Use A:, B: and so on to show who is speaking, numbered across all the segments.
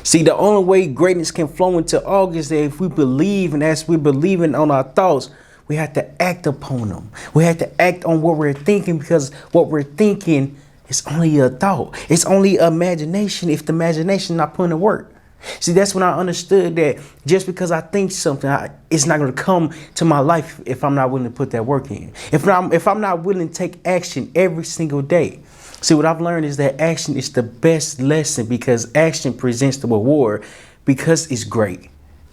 A: See, the only way greatness can flow into August is if we believe, and as we're believing on our thoughts, we have to act upon them. We have to act on what we're thinking, because what we're thinking is only a thought. It's only imagination if the imagination not putting to work. See, that's when I understood that just because I think something, it's not going to come to my life if I'm not willing to put that work in. If I'm not willing to take action every single day. See, what I've learned is that action is the best lesson, because action presents the reward, because it's great,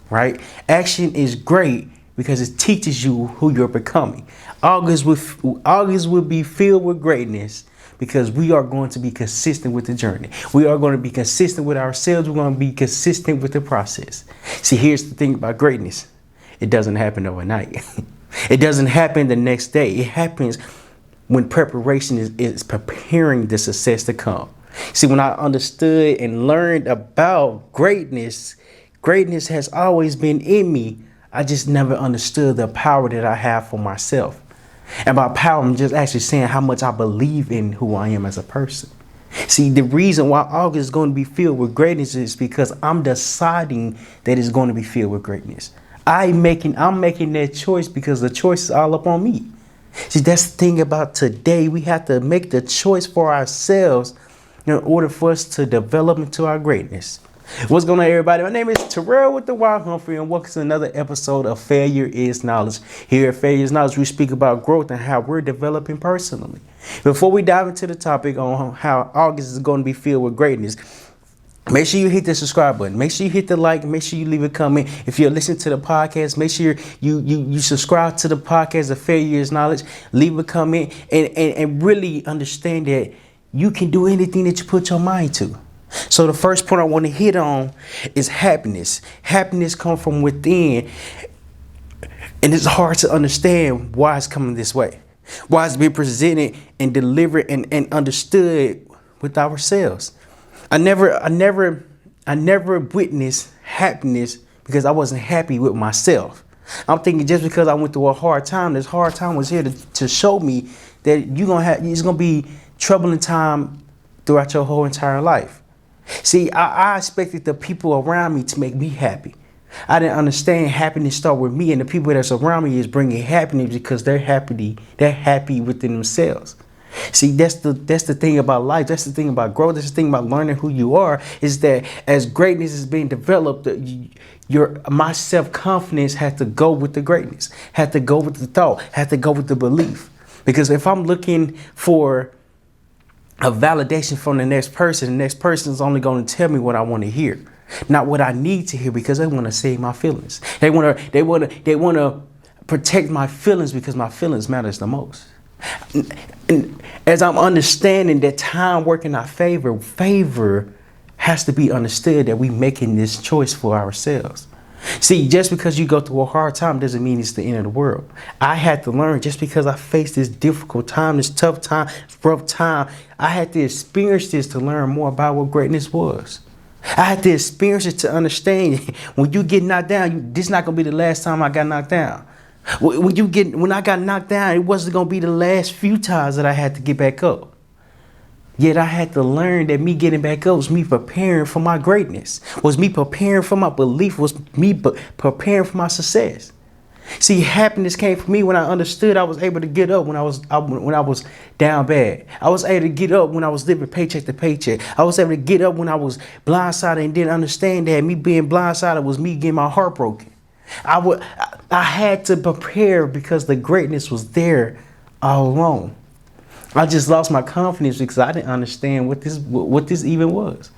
A: right? Action is great because it teaches you who you're becoming. August will be filled with greatness, because we are going to be consistent with the journey. We are going to be consistent with ourselves. We're going to be consistent with the process. See, here's the thing about greatness. It doesn't happen overnight. It doesn't happen the next day. It happens when preparation is preparing the success to come. See, when I understood and learned about greatness, greatness has always been in me. I just never understood the power that I have for myself. And by power, I'm just actually saying how much I believe in who I am as a person. See, the reason why August is going to be filled with greatness is because I'm deciding that it's going to be filled with greatness. I'm making that choice, because the choice is all up on me. See, that's the thing about today. We have to make the choice for ourselves in order for us to develop into our greatness. What's going on, everybody? My name is Terryl with the Humphrey, and welcome to another episode of Failure is Knowledge. Here at Failure is Knowledge, we speak about growth and how we're developing personally. Before we dive into the topic on how August is going to be filled with greatness, make sure you hit the subscribe button. Make sure you hit the like. Make sure you leave a comment. If you're listening to the podcast, make sure you subscribe to the podcast of Failure is Knowledge. Leave a comment and really understand that you can do anything that you put your mind to. So the first point I want to hit on is happiness. Happiness comes from within, and it's hard to understand why it's coming this way. Why it's being presented and delivered and understood with ourselves. I never witnessed happiness because I wasn't happy with myself. I'm thinking just because I went through a hard time, this hard time was here to show me that it's gonna be troubling time throughout your whole entire life. See, I expected the people around me to make me happy. I didn't understand happiness start with me, and the people that's around me is bringing happiness because they're happy within themselves. See, that's the thing about life. That's the thing about growth. That's the thing about learning who you are, is that as greatness is being developed, my self-confidence has to go with the greatness, has to go with the thought, has to go with the belief. Because if I'm looking for a validation from the next person is only going to tell me what I want to hear, not what I need to hear, because they want to save my feelings. They want to protect my feelings, because my feelings matters the most. And as I'm understanding that time working our favor has to be understood, that we making this choice for ourselves. See, just because you go through a hard time doesn't mean it's the end of the world. I had to learn, just because I faced this difficult time, this tough time, rough time, I had to experience this to learn more about what greatness was. I had to experience it to understand when you get knocked down, this is not going to be the last time I got knocked down. When I got knocked down, it wasn't going to be the last few times that I had to get back up. Yet I had to learn that me getting back up was me preparing for my greatness, was me preparing for my belief, was me preparing for my success. See, happiness came from me when I understood I was able to get up when I was down bad. I was able to get up when I was living paycheck to paycheck. I was able to get up when I was blindsided and didn't understand that me being blindsided was me getting my heart broken. I had to prepare because the greatness was there all along. I just lost my confidence because I didn't understand what this even was.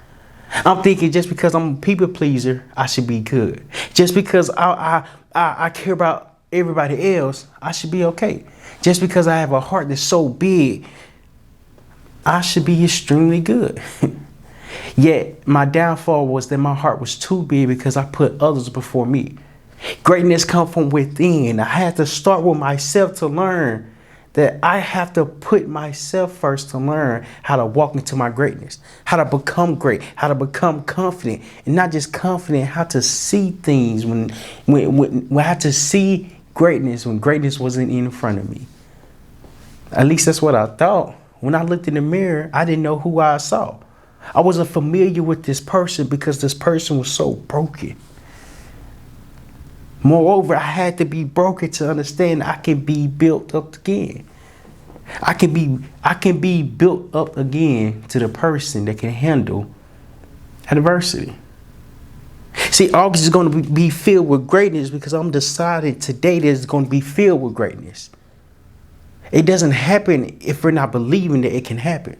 A: I'm thinking just because I'm a people pleaser, I should be good. Just because I care about everybody else, I should be okay. Just because I have a heart that's so big, I should be extremely good. Yet my downfall was that my heart was too big because I put others before me. Greatness comes from within. I had to start with myself to learn that I have to put myself first to learn how to walk into my greatness, how to become great, how to become confident, and not just confident, how to see things when I had to see greatness when greatness wasn't in front of me. At least that's what I thought. When I looked in the mirror, I didn't know who I saw. I wasn't familiar with this person because this person was so broken. Moreover, I had to be broken to understand I can be built up again. I can be built up again to the person that can handle adversity. See, August is going to be filled with greatness because I'm decided today that it's going to be filled with greatness. It doesn't happen if we're not believing that it can happen.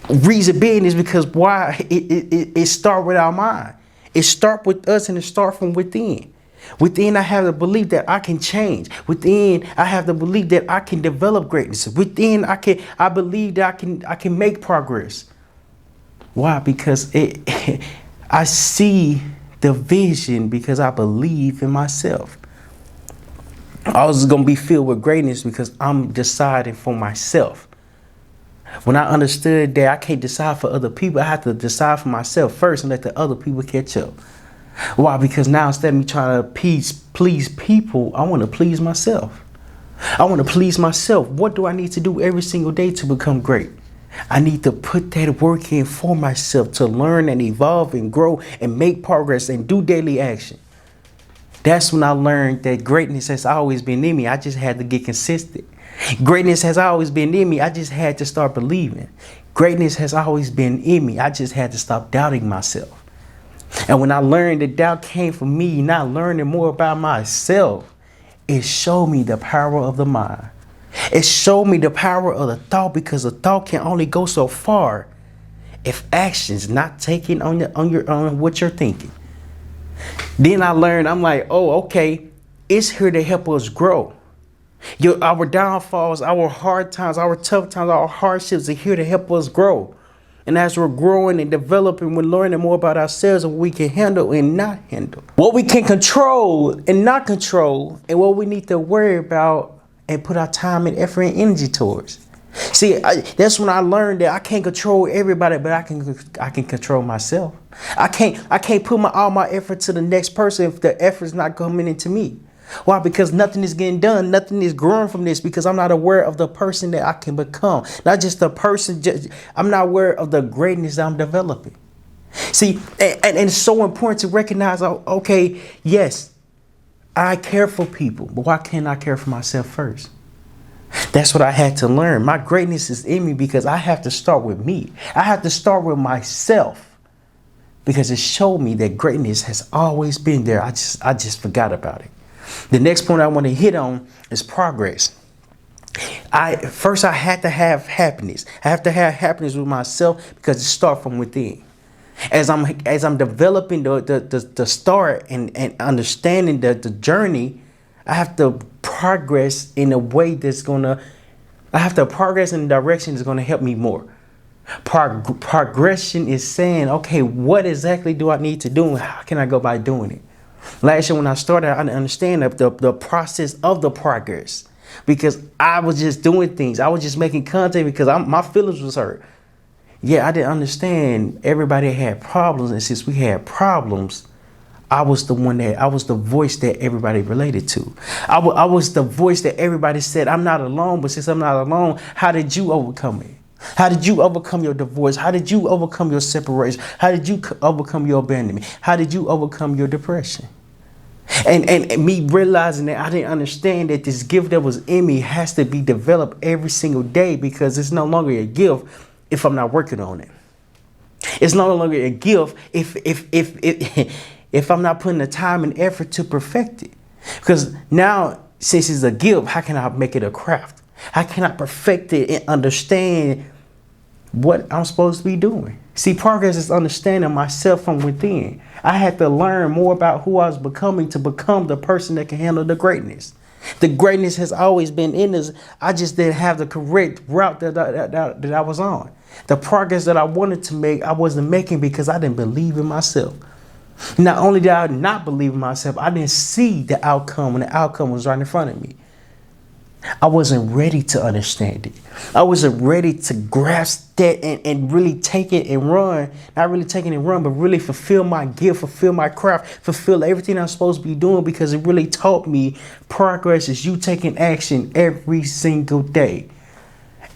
A: Reason being is because why? It starts with our mind. It starts with us and it starts from within. Within, I have the belief that I can change. Within, I have the belief that I can develop greatness. Within, I believe that I can make progress. Why? Because I see the vision because I believe in myself. I was going to be filled with greatness because I'm deciding for myself. When I understood that I can't decide for other people, I have to decide for myself first and let the other people catch up. Why? Because now instead of me trying to please people, I want to please myself. I want to please myself. What do I need to do every single day to become great? I need to put that work in for myself to learn and evolve and grow and make progress and do daily action. That's when I learned that greatness has always been in me. I just had to get consistent. Greatness has always been in me. I just had to start believing. Greatness has always been in me. I just had to stop doubting myself. And when I learned that doubt came from me, not learning more about myself, it showed me the power of the mind. It showed me the power of the thought because the thought can only go so far if action's not taken on what you're thinking. Then I learned, I'm like, oh, okay, it's here to help us grow. Our downfalls, our hard times, our tough times, our hardships are here to help us grow. And as we're growing and developing, we're learning more about ourselves and what we can handle and not handle. What we can control and not control, and what we need to worry about and put our time and effort and energy towards. See, that's when I learned that I can't control everybody, but I can control myself. I can't put all my effort to the next person if the effort's not coming into me. Why? Because nothing is getting done. Nothing is growing from this because I'm not aware of the person that I can become. Not just the person. I'm not aware of the greatness that I'm developing. See, and it's so important to recognize, okay, yes, I care for people, but why can't I care for myself first? That's what I had to learn. My greatness is in me because I have to start with me. I have to start with myself because it showed me that greatness has always been there. I just forgot about it. The next point I want to hit on is progress. First I had to have happiness. I have to have happiness with myself because it starts from within. As I'm developing the start and understanding the journey, I have to progress in a way I have to progress in a direction that's gonna help me more. Progression is saying, okay, what exactly do I need to do and how can I go by doing it? Last year when I started, I didn't understand the process of the progress because I was just doing things. I was just making content because my feelings was hurt. Yeah, I didn't understand everybody had problems. And since we had problems, I was the voice that everybody related to. I was the voice that everybody said, I'm not alone. But since I'm not alone, how did you overcome it? How did you overcome your divorce? How did you overcome your separation? How did you overcome your abandonment? How did you overcome your depression? And me realizing that I didn't understand that this gift that was in me has to be developed every single day because it's no longer a gift if I'm not working on it. It's no longer a gift if I'm not putting the time and effort to perfect it. Because now, since it's a gift, how can I make it a craft? How can I perfect it and understand what I'm supposed to be doing? See, progress is understanding myself from within. I had to learn more about who I was becoming to become the person that can handle the greatness. The greatness has always been in us. I just didn't have the correct route that I was on. The progress that I wanted to make, I wasn't making because I didn't believe in myself. Not only did I not believe in myself, I didn't see the outcome when the outcome was right in front of me. I wasn't ready to understand it. I wasn't ready to grasp that and really take it and run. Not really taking it and run, but really fulfill my gift, fulfill my craft, fulfill everything I'm supposed to be doing because it really taught me progress is you taking action every single day.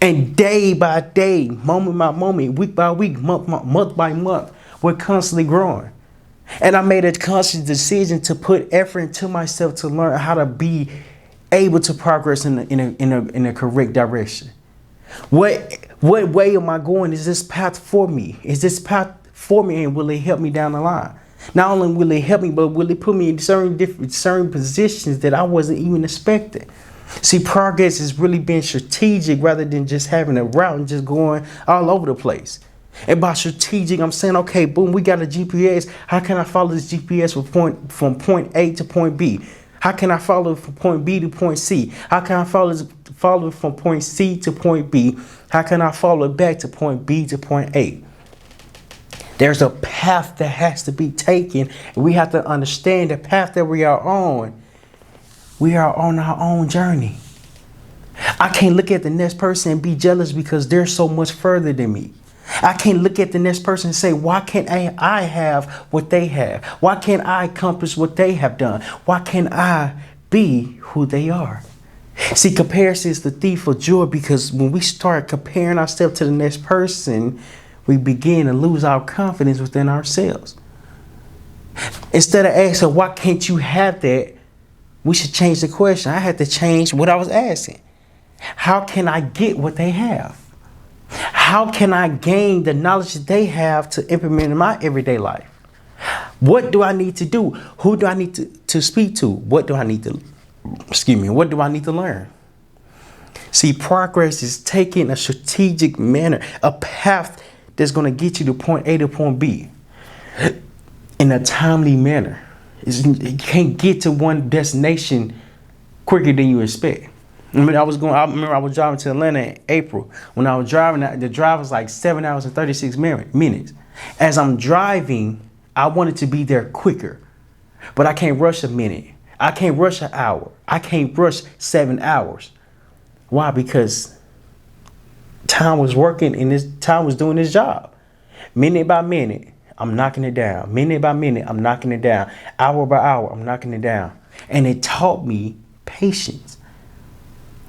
A: And day by day, moment by moment, week by week, month by month, we're constantly growing. And I made a conscious decision to put effort into myself to learn how to be able to progress in a correct direction. What way am I going? Is this path for me? Is this path for me, and will it help me down the line? Not only will it help me, but will it put me in certain positions that I wasn't even expecting? See, progress is really being strategic rather than just having a route and just going all over the place. And by strategic, I'm saying, okay, boom, we got a GPS. How can I follow this GPS from point A to point B? How can I follow it from point B to point C? How can I follow it from point C to point B? How can I follow it back to point B to point A? There's a path that has to be taken, and we have to understand the path that we are on. We are on our own journey. I can't look at the next person and be jealous because they're so much further than me. I can't look at the next person and say, why can't I have what they have? Why can't I accomplish what they have done? Why can't I be who they are? See, comparison is the thief of joy, because when we start comparing ourselves to the next person, we begin to lose our confidence within ourselves. Instead of asking, why can't you have that? We should change the question. I had to change what I was asking. How can I get what they have? How can I gain the knowledge that they have to implement in my everyday life? What do I need to do? Who do I need to speak to? What do I need to, what do I need to learn? See, progress is taking a strategic manner, a path that's going to get you to point A to point B in a timely manner. You can't get to one destination quicker than you expect. I remember I was driving to Atlanta in April. When I was driving, the drive was like 7 hours and 36 minutes. As I'm driving, I wanted to be there quicker, but I can't rush a minute. I can't rush an hour. I can't rush 7 hours. Why? Because time was working and this time was doing its job. Minute by minute, I'm knocking it down. Minute by minute, I'm knocking it down. Hour by hour, I'm knocking it down. And it taught me patience.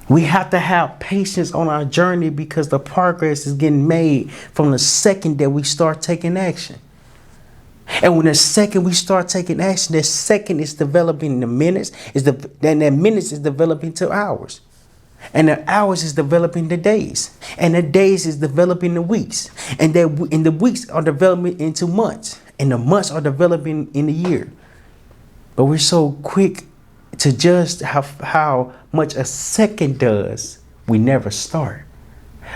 A: We have to have patience on our journey, because the progress is getting made from the second that we start taking action. And when the second we start taking action, that second is developing the minutes, then that minutes is developing to hours. And the hours is developing the days. And the days is developing the weeks. And the weeks are developing into months. And the months are developing in a year. But we're so quick to judge how much a second does. We never start.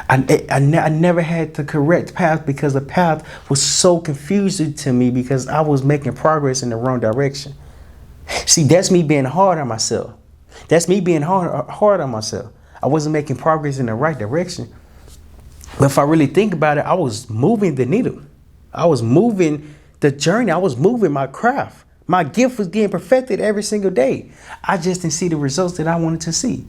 A: I never had the correct path, because the path was so confusing to me, because I was making progress in the wrong direction. See, that's me being hard on myself. That's me being hard on myself. I wasn't making progress in the right direction. But if I really think about it, I was moving the needle. I was moving the journey. I was moving my craft. My gift was getting perfected every single day. I just didn't see the results that I wanted to see.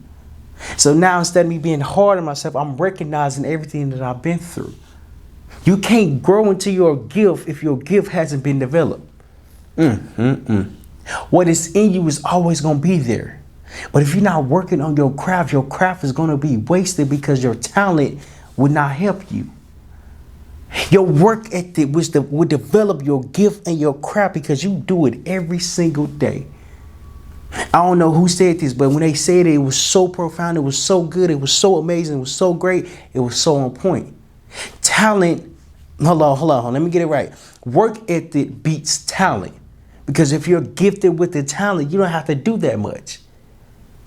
A: So now, instead of me being hard on myself, I'm recognizing everything that I've been through. You can't grow into your gift if your gift hasn't been developed. What is in you is always going to be there. But if you're not working on your craft is going to be wasted, because your talent will not help you. Your work ethic would develop your gift and your craft, because you do it every single day. I don't know who said this, but when they said it, it was so profound, it was so good, it was so amazing, it was so great, it was so on point. Talent, hold on, let me get it right. Work ethic beats talent, because if you're gifted with the talent, you don't have to do that much.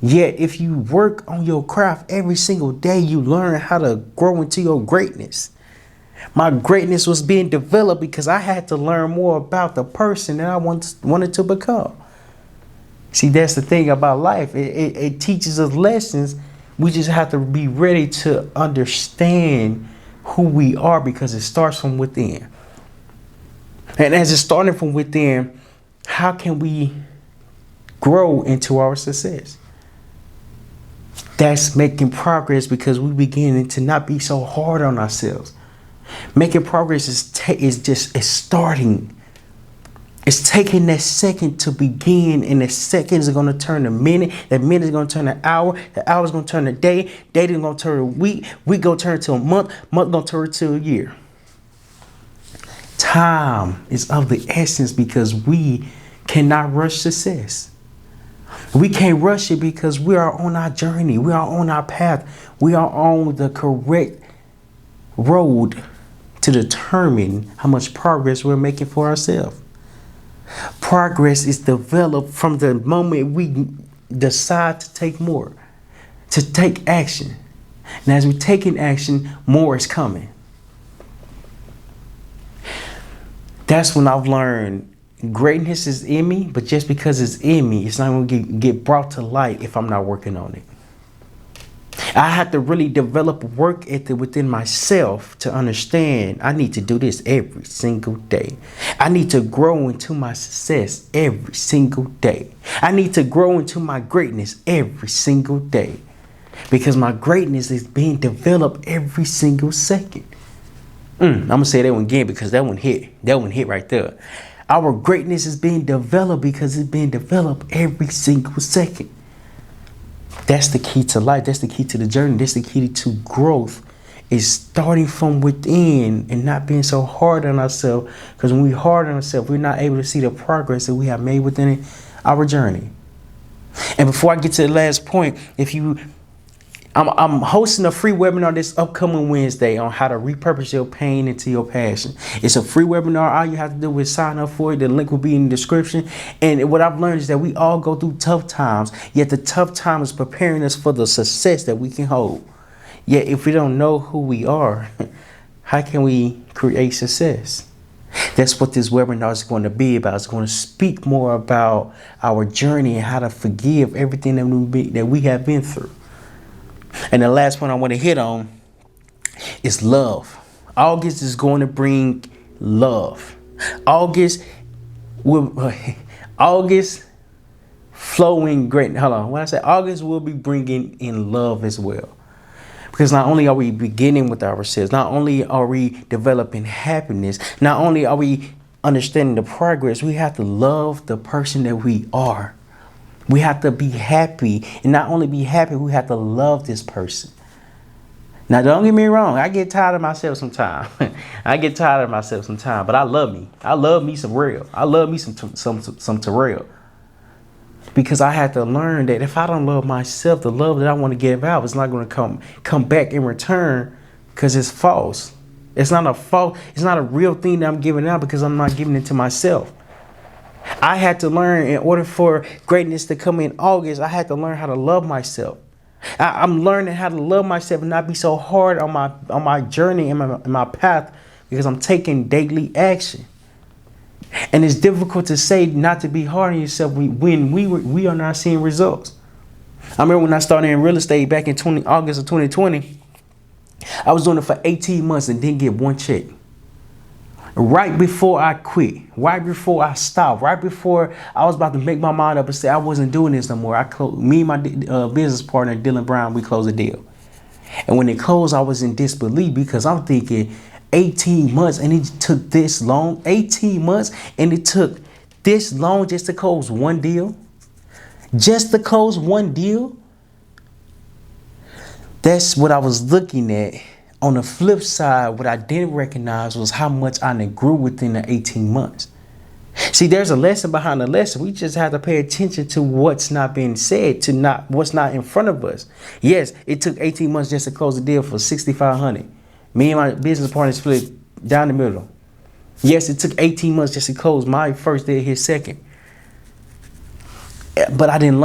A: Yet, if you work on your craft every single day, you learn how to grow into your greatness. My greatness was being developed because I had to learn more about the person that I wanted to become. See, that's the thing about life. It teaches us lessons. We just have to be ready to understand who we are, because it starts from within. And as it's starting from within, how can we grow into our success? That's making progress, because we begin to not be so hard on ourselves. Making progress is starting. It's taking that second to begin, and the second is going to turn a minute. That minute is going to turn an hour. The hour is going to turn a day. Day is going to turn a week. Week going to turn to a month. Month going to turn to a year. Time is of the essence because we cannot rush success. We can't rush it because we are on our journey. We are on our path. We are on the correct road to determine how much progress we're making for ourselves. Progress is developed from the moment we decide to take more, to take action. And as we're taking action, more is coming. That's when I've learned greatness is in me, but just because it's in me, it's not going to get brought to light if I'm not working on it. I have to really develop work ethic within myself to understand I need to do this every single day. I need to grow into my success every single day. I need to grow into my greatness every single day because my greatness is being developed every single second. I'm going to say that one again because that one hit. That one hit right there. Our greatness is being developed because it's being developed every single second. That's the key to life. That's the key to the journey. That's the key to growth, is starting from within and not being so hard on ourselves. Because when we're hard on ourselves, we're not able to see the progress that we have made within our journey. And before I get to the last point, I'm hosting a free webinar this upcoming Wednesday on how to repurpose your pain into your passion. It's a free webinar. All you have to do is sign up for it. The link will be in the description. And what I've learned is that we all go through tough times, yet the tough time is preparing us for the success that we can hold. Yet if we don't know who we are, how can we create success? That's what this webinar is going to be about. It's going to speak more about our journey and how to forgive everything that we have been through. And the last point I want to hit on is love. August is going to bring love. August flowing great. Hold on. When I say August will be bringing in love as well. Because not only are we beginning with ourselves, not only are we developing happiness, not only are we understanding the progress, we have to love the person that we are. We have to be happy, and not only be happy, we have to love this person. Now, don't get me wrong. I get tired of myself sometimes. But I love me. I love me some real. I love me some Terryl. Because I had to learn that if I don't love myself, the love that I want to give out is not going to come back in return, because it's false. It's not a false. It's not a real thing that I'm giving out because I'm not giving it to myself. I had to learn, in order for greatness to come in August, I had to learn how to love myself. I'm learning how to love myself and not be so hard on my journey and my path, because I'm taking daily action. And it's difficult to say not to be hard on yourself when we are not seeing results. I remember when I started in real estate back in August of 2020, I was doing it for 18 months and didn't get one check. Right before I quit, right before I stopped, right before I was about to make my mind up and say I wasn't doing this no more, me and my business partner, Dylan Brown, we closed a deal. And when it closed, I was in disbelief because I'm thinking 18 months and it took this long, 18 months and it took this long just to close one deal, just to close one deal. That's what I was looking at. On the flip side, what I didn't recognize was how much I grew within the 18 months. See, there's a lesson behind the lesson. We just have to pay attention to what's not being said, to what's not in front of us. Yes, it took 18 months just to close the deal for $6,500. Me and my business partner split down the middle. Yes, it took 18 months just to close my first deal, his second. But I didn't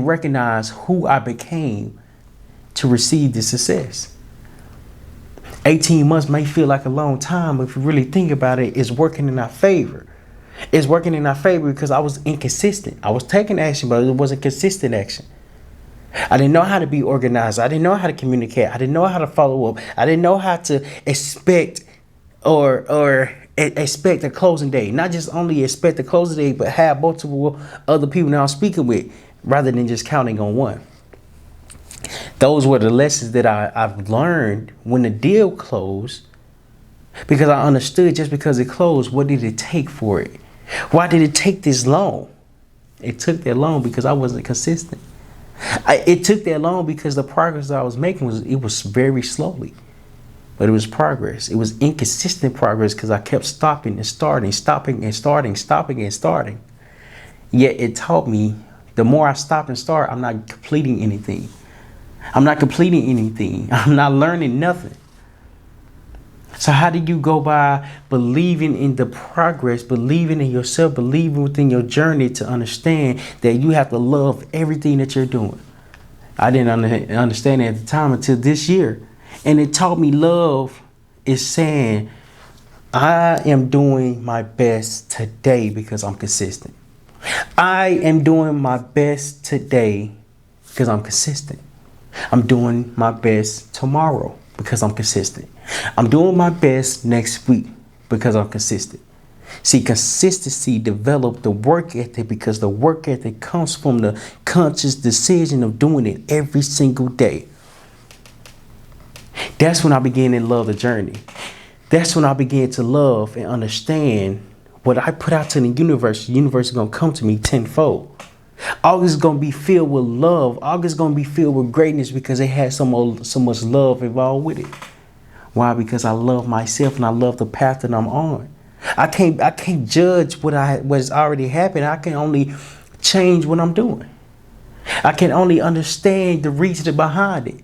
A: recognize who I became to receive the success. 18 months may feel like a long time, but if you really think about it, it's working in our favor. It's working in our favor because I was inconsistent. I was taking action, but it wasn't consistent action. I didn't know how to be organized. I didn't know how to communicate. I didn't know how to follow up. I didn't know how to expect or expect a closing date. Not just only expect a closing date, but have multiple other people now I'm speaking with rather than just counting on one. Those were the lessons that I've learned when the deal closed, because I understood just because it closed, what did it take for it? Why did it take this long? It took that long because I wasn't consistent. It took that long because the progress I was making was very slowly. But it was progress. It was inconsistent progress because I kept stopping and starting, stopping and starting, stopping and starting. Yet it taught me the more I stop and start, I'm not completing anything. I'm not completing anything. I'm not learning nothing. So how do you go by believing in the progress, believing in yourself, believing within your journey to understand that you have to love everything that you're doing? I didn't understand it at the time until this year. And it taught me love is saying, I am doing my best today because I'm consistent. I am doing my best today because I'm consistent. I'm doing my best tomorrow because I'm consistent. I'm doing my best next week because I'm consistent. See, consistency developed the work ethic because the work ethic comes from the conscious decision of doing it every single day. That's when I began to love the journey. That's when I began to love and understand what I put out to the universe is going to come to me tenfold. August is going to be filled with love. August is going to be filled with greatness because it has so much love involved with it. Why? Because I love myself and I love the path that I'm on. I can't judge what's already happened. I can only change what I'm doing. I can only understand the reason behind it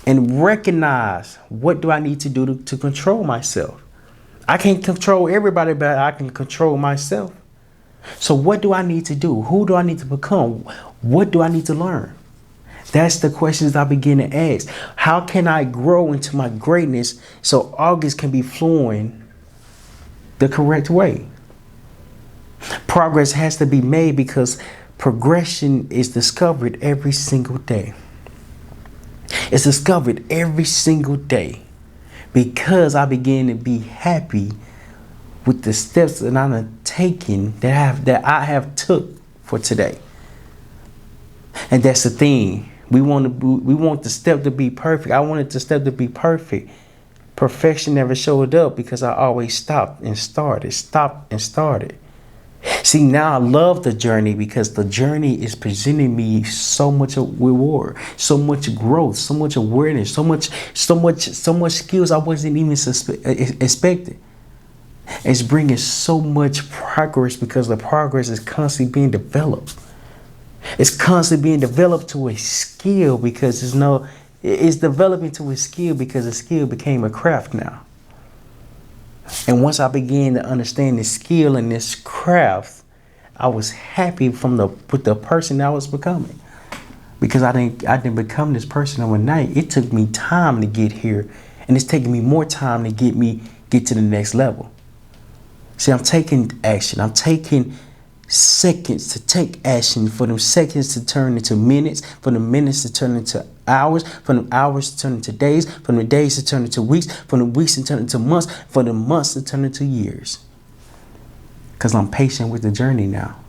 A: and recognize what do I need to do to control myself. I can't control everybody, but I can control myself. So what do I need to do? Who do I need to become? What do I need to learn? That's the questions I begin to ask. How can I grow into my greatness so August can be flowing the correct way? Progress has to be made because progression is discovered every single day. It's discovered every single day because I begin to be happy with the steps that I'm taking that I have took for today. And that's the thing. We want the step to be perfect. I wanted the step to be perfect. Perfection never showed up because I always stopped and started. See, now I love the journey because the journey is presenting me so much reward, so much growth, so much awareness, so much skills I wasn't even expecting. It's bringing so much progress because the progress is constantly being developed. It's constantly being developed to a skill because it's developing to a skill because the skill became a craft now. And once I began to understand the skill and this craft, I was happy with the person I was becoming. Because I didn't become this person overnight. It took me time to get here, and it's taking me more time to get to the next level. See, I'm taking action. I'm taking seconds to take action, for them seconds to turn into minutes, for the minutes to turn into hours, for the hours to turn into days, for the days to turn into weeks, for the weeks to turn into months, for the months to turn into years. Because I'm patient with the journey now.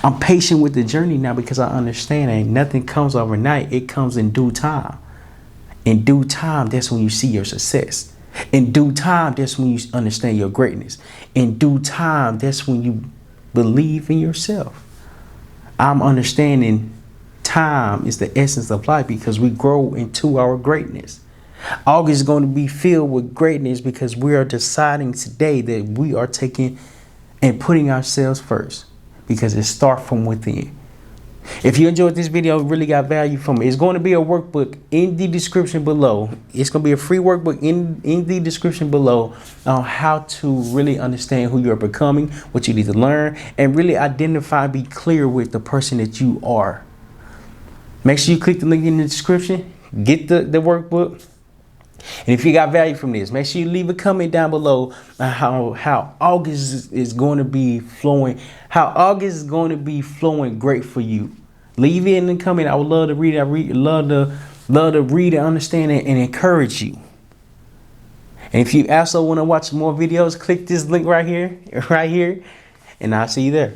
A: I'm patient with the journey now because I understand that nothing comes overnight. It comes in due time. In due time, that's when you see your success. In due time, that's when you understand your greatness. In due time, that's when you believe in yourself. I'm understanding time is the essence of life because we grow into our greatness. August is going to be filled with greatness because we are deciding today that we are taking and putting ourselves first because it starts from within. If you enjoyed this video, really got value from it, it's going to be a workbook in the description below. It's going to be a free workbook in the description below on how to really understand who you're becoming, what you need to learn, and really identify, be clear with the person that you are. Make sure you click the link in the description, get the workbook. And if you got value from this, make sure you leave a comment down below on how August is going to be flowing, great for you. Leave it in the comment. I would love to read it. Love to read and understand it and encourage you. And if you also want to watch more videos, click this link right here, and I'll see you there.